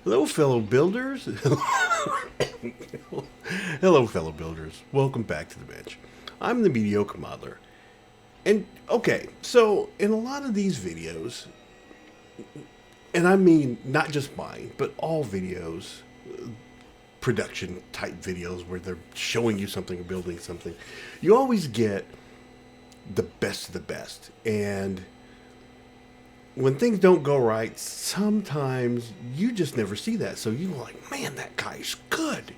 Hello, fellow builders. Hello, fellow builders. Welcome back to the bench. I'm the mediocre modeler. And okay, so in a lot of these videos, and I mean not just mine, but all videos, production type videos where they're showing you something or building something, you always get the best of the best. And when things don't go right, sometimes you just never see that. So you're like, man, that guy's good.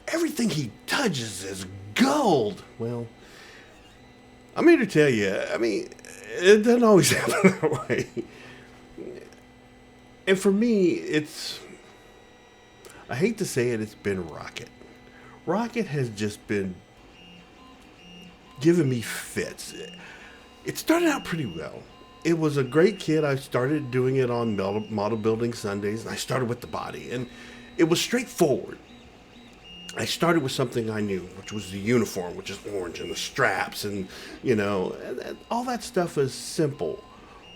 Everything he touches is gold. Well, I'm here to tell you, I mean, it doesn't always happen that way. And for me, I hate to say it, it's been Rocket. Rocket has just been giving me fits. It started out pretty well. It was a great kit. I started doing it on model building Sundays, and I started with the body, and it was straightforward. I started with something I knew, which was the uniform, which is orange, and the straps, and and all that stuff is simple.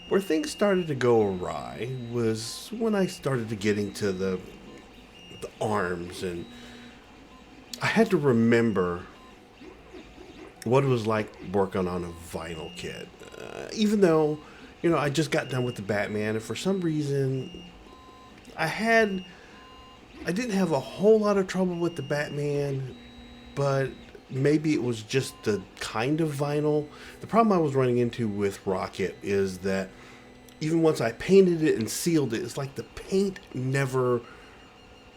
Where things started to go awry was when I started to get into the arms, and I had to remember what it was like working on a vinyl kit. Even though, I just got done with the Batman, and for some reason, I didn't have a whole lot of trouble with the Batman, but maybe it was just the kind of vinyl. The problem I was running into with Rocket is that even once I painted it and sealed it, it's like the paint never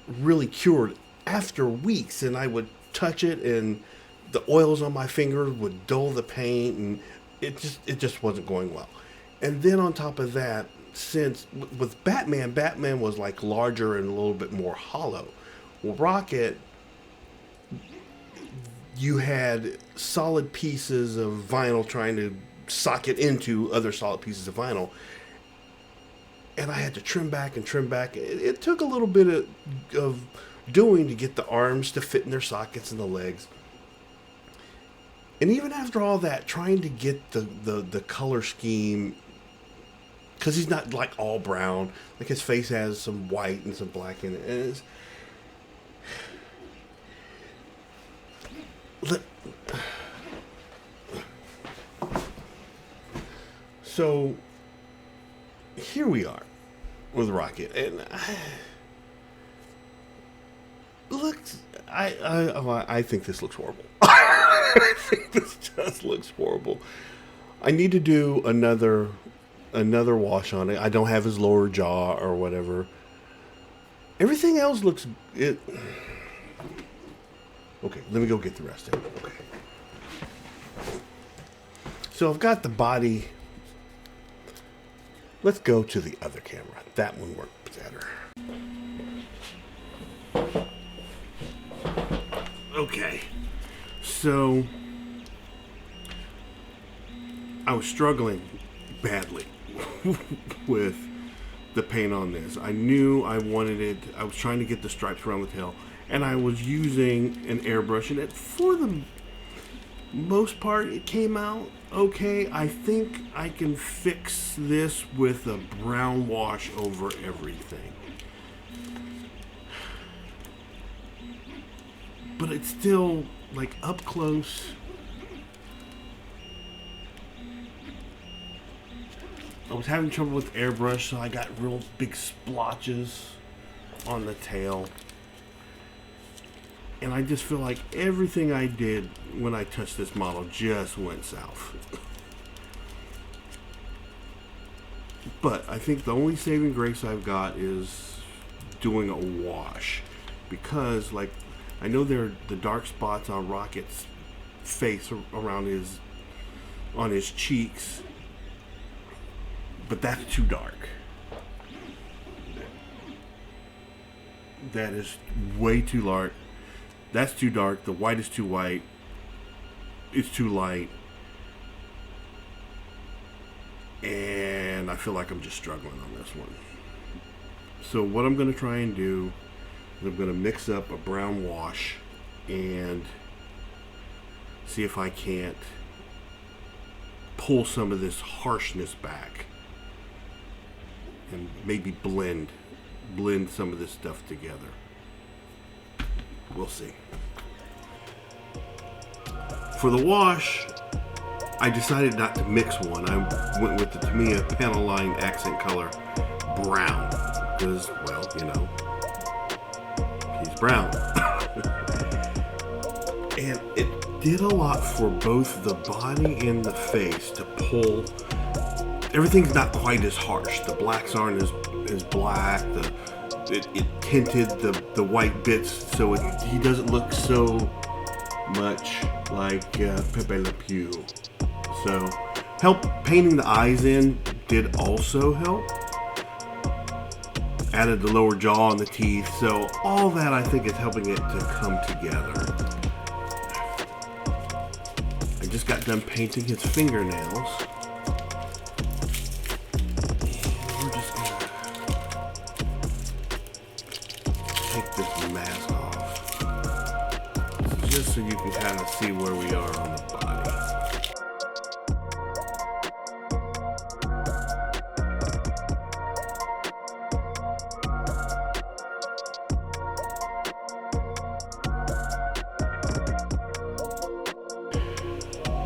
really cured after weeks, and I would touch it and the oils on my fingers would dull the paint, and it just wasn't going well. And then on top of that, since with Batman was like larger and a little bit more hollow. Well, Rocket, you had solid pieces of vinyl trying to socket into other solid pieces of vinyl, and I had to trim back and trim back. It took a little bit of doing to get the arms to fit in their sockets and the legs. And even after all that, trying to get the color scheme, because he's not like all brown, like his face has some white and some black in it. And so here we are with Rocket, and I think this looks horrible. I think this just looks horrible. I need to do another wash on it. I don't have his lower jaw or whatever. Everything else looks it. Okay, let me go get the rest of it. Okay. So I've got the body. Let's go to the other camera. That one worked better. Okay. So I was struggling badly with the paint on this. I knew I wanted it. I was trying to get the stripes around the tail, and I was using an airbrush, and for the most part it came out okay. I think I can fix this with a brown wash over everything, but it's still like up close. I was having trouble with airbrush, so I got real big splotches on the tail. And I just feel like everything I did when I touched this model just went south. But I think the only saving grace I've got is doing a wash. Because, like, I know there are the dark spots on Rocket's face around on his cheeks, but that's too dark. That is way too dark. That's too dark. The white is too white. It's too light. And I feel like I'm just struggling on this one. So what I'm going to try and do is I'm going to mix up a brown wash and see if I can't pull some of this harshness back and maybe blend blend some of this stuff together. We'll see. For the wash, I decided not to mix one. I went with the Tamiya panel line accent color brown because, well, you know, he's brown. And it did a lot for both the body and the face to pull. Everything's not quite as harsh. The blacks aren't as black. It tinted the white bits so he doesn't look so much like Pepe Le Pew. So painting the eyes in did also help. Added the lower jaw and the teeth. So all that I think is helping it to come together. I just got done painting his fingernails. We're just gonna take this mask off, just so you can kind of see where we are on the body.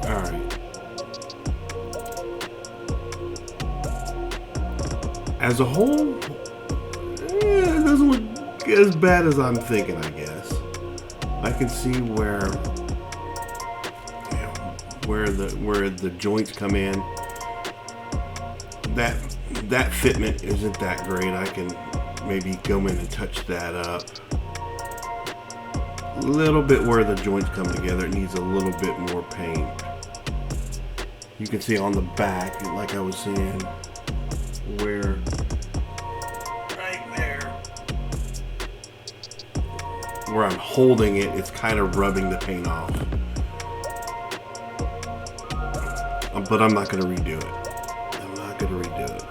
Alright. As a whole, it doesn't look as bad as I'm thinking, I guess. I can see where the joints come in. That fitment isn't that great. I can maybe go in and touch that up. A little bit where the joints come together, it needs a little bit more paint. You can see on the back, like I was saying, where right there, where I'm holding it, it's kind of rubbing the paint off. But I'm not going to redo it. I'm not going to redo it.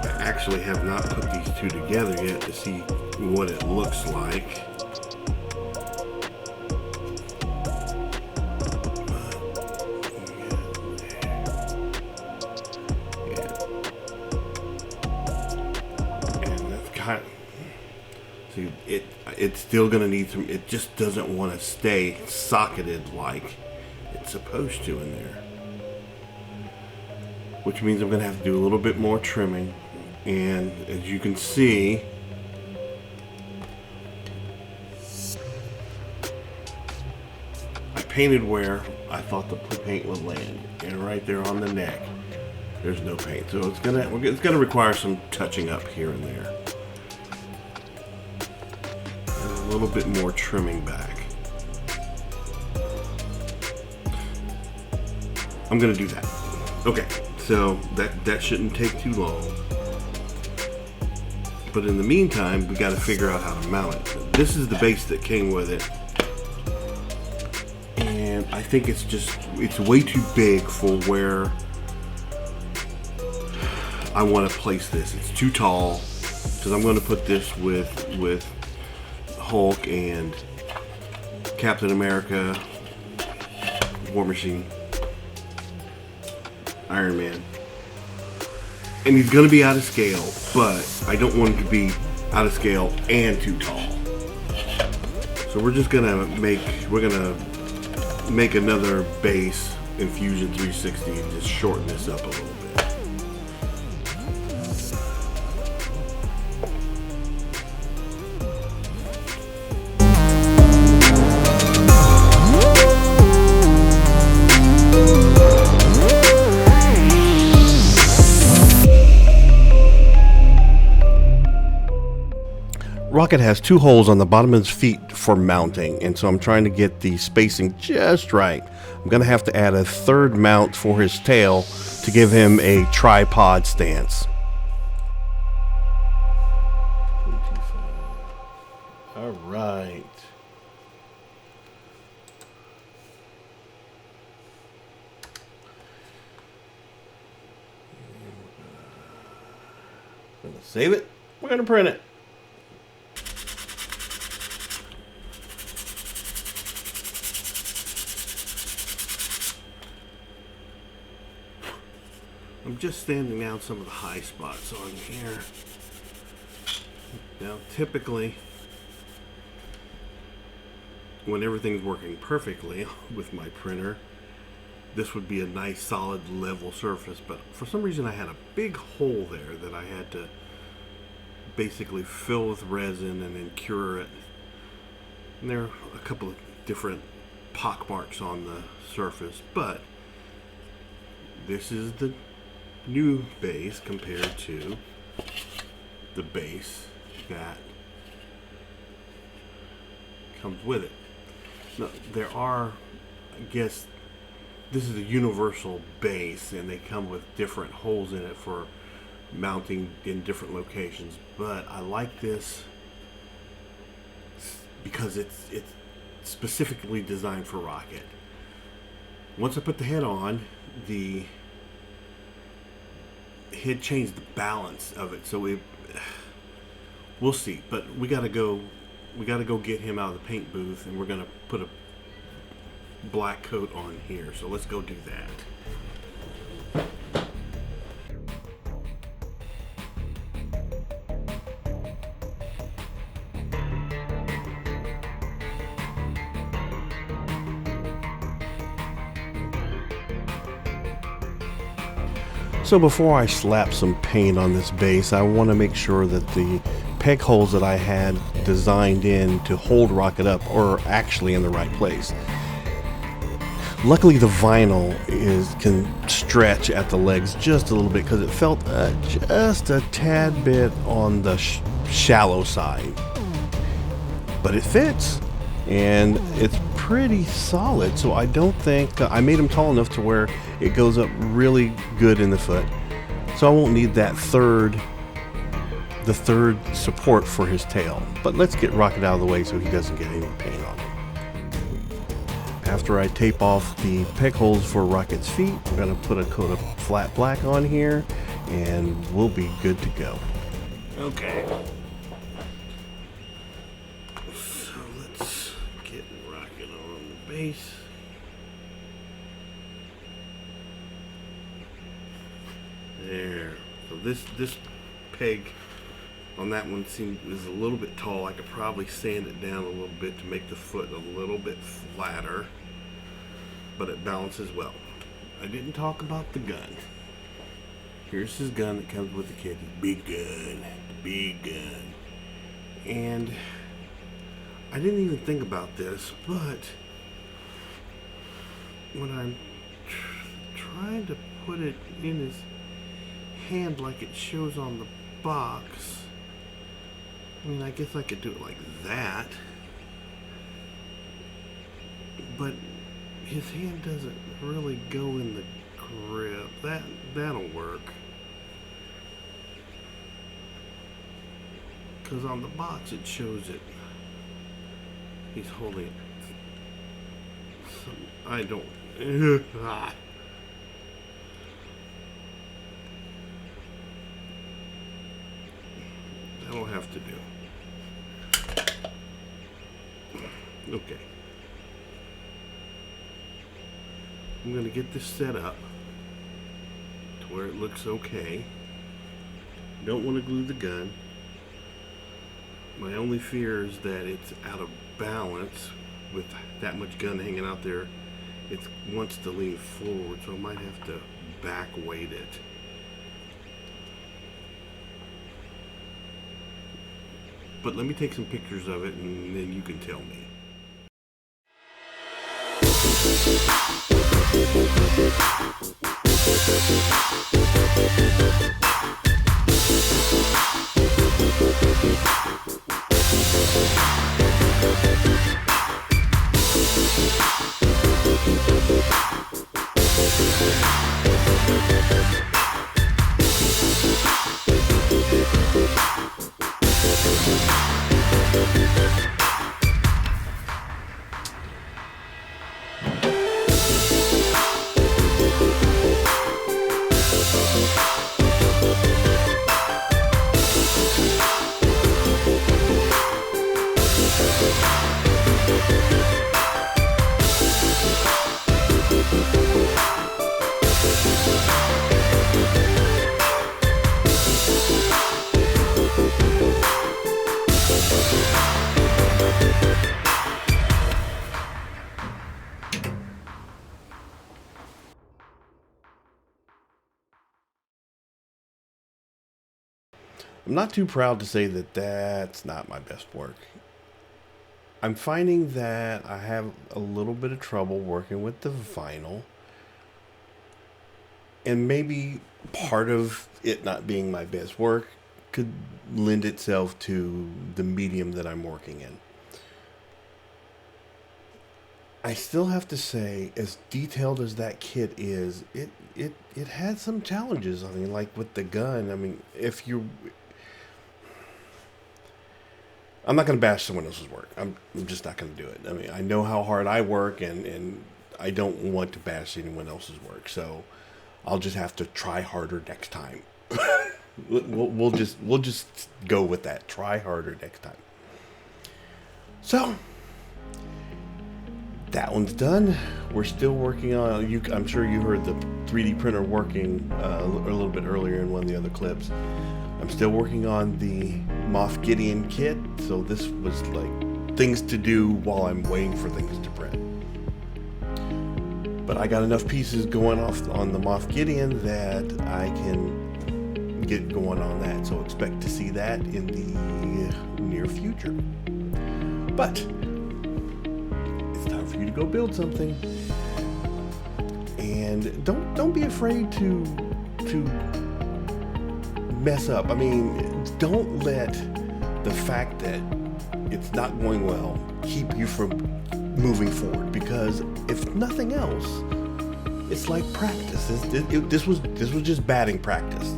I actually have not put these two together yet to see what it looks like. And that's kind of, see, it's still gonna need some. It just doesn't want to stay socketed like it's supposed to in there, which means I'm gonna have to do a little bit more trimming. And as you can see, I painted where I thought the paint would land, and right there on the neck, there's no paint. So it's gonna require some touching up here and there, and a little bit more trimming back. I'm gonna do that. Okay, so that shouldn't take too long. But in the meantime, we got to figure out how to mount it. This is the base that came with it. And I think it's way too big for where I want to place this. It's too tall, because I'm going to put this with Hulk and Captain America, War Machine, Iron Man. And he's going to be out of scale, but I don't want him to be out of scale and too tall. So we're just going to make another base in Fusion 360 and just shorten this up a little bit. Rocket has two holes on the bottom of his feet for mounting, and so I'm trying to get the spacing just right. I'm going to have to add a third mount for his tail to give him a tripod stance. All right. We're going to save it. We're going to print it. I'm just sanding down some of the high spots on here. Now, typically, when everything's working perfectly with my printer, this would be a nice solid level surface, but for some reason I had a big hole there that I had to basically fill with resin and then cure it. And there are a couple of different pock marks on the surface, but this is the new base compared to the base that comes with it. Now, there are, I guess, this is a universal base, and they come with different holes in it for mounting in different locations. But I like this because it's specifically designed for rocket. Once I put the head on, the head changed the balance of it, so we'll see. But we gotta go get him out of the paint booth, and we're gonna put a black coat on here, so let's go do that. So before I slap some paint on this base, I want to make sure that the peg holes that I had designed in to hold Rocket up are actually in the right place. Luckily, the vinyl can stretch at the legs just a little bit because it felt just a tad bit on the shallow side. But it fits, and it's pretty solid, so I don't think I made them tall enough to where it goes up really good in the foot. So I won't need that third support for his tail. But let's get Rocket out of the way so he doesn't get any paint on him. After I tape off the peg holes for Rocket's feet, I'm going to put a coat of flat black on here, and we'll be good to go. Okay. So let's get Rocket on the base. There. So this peg on that one is a little bit tall. I could probably sand it down a little bit to make the foot a little bit flatter, but it balances well. I didn't talk about the gun. Here's his gun that comes with the kit. Big gun. Big gun. And I didn't even think about this, but when I'm trying to put it in his hand like it shows on the box, I mean, I guess I could do it like that, but his hand doesn't really go in the grip. That'll work, because on the box it shows it. He's holding it. I don't. That'll have to do. Okay. I'm going to get this set up to where it looks okay. Don't want to glue the gun. My only fear is that it's out of balance with that much gun hanging out there. It wants to lean forward, so I might have to back weight it. But let me take some pictures of it, and then you can tell me. I'm not too proud to say that that's not my best work. I'm finding that I have a little bit of trouble working with the vinyl, and maybe part of it not being my best work could lend itself to the medium that I'm working in. I still have to say, as detailed as that kit is, it had some challenges. I mean, like with the gun. I mean, if you, I'm not going to bash someone else's work. I'm just not going to do it. I mean, I know how hard I work, and I don't want to bash anyone else's work. So I'll just have to try harder next time. We'll just go with that. Try harder next time. So that one's done. We're still working on. I'm sure you heard the 3D printer working a little bit earlier in one of the other clips. I'm still working on the Moff Gideon kit. So this was like things to do while I'm waiting for things to print. But I got enough pieces going off on the Moff Gideon that I can get going on that. So expect to see that in the near future. But it's time for you to go build something. And don't be afraid to mess up. I mean, don't let the fact that it's not going well keep you from moving forward, because if nothing else, it's like practice. This was just batting practice.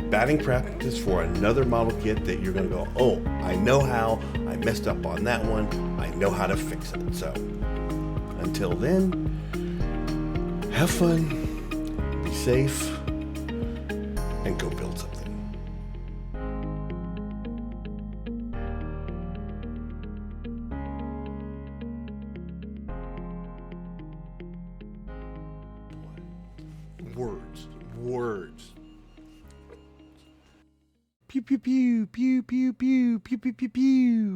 Batting practice for another model kit that you're going to go, oh, I know how I messed up on that one. I know how to fix it. So until then, have fun, be safe, and go build something. Words. Pew pew pew pew pew pew pew pew pew pew.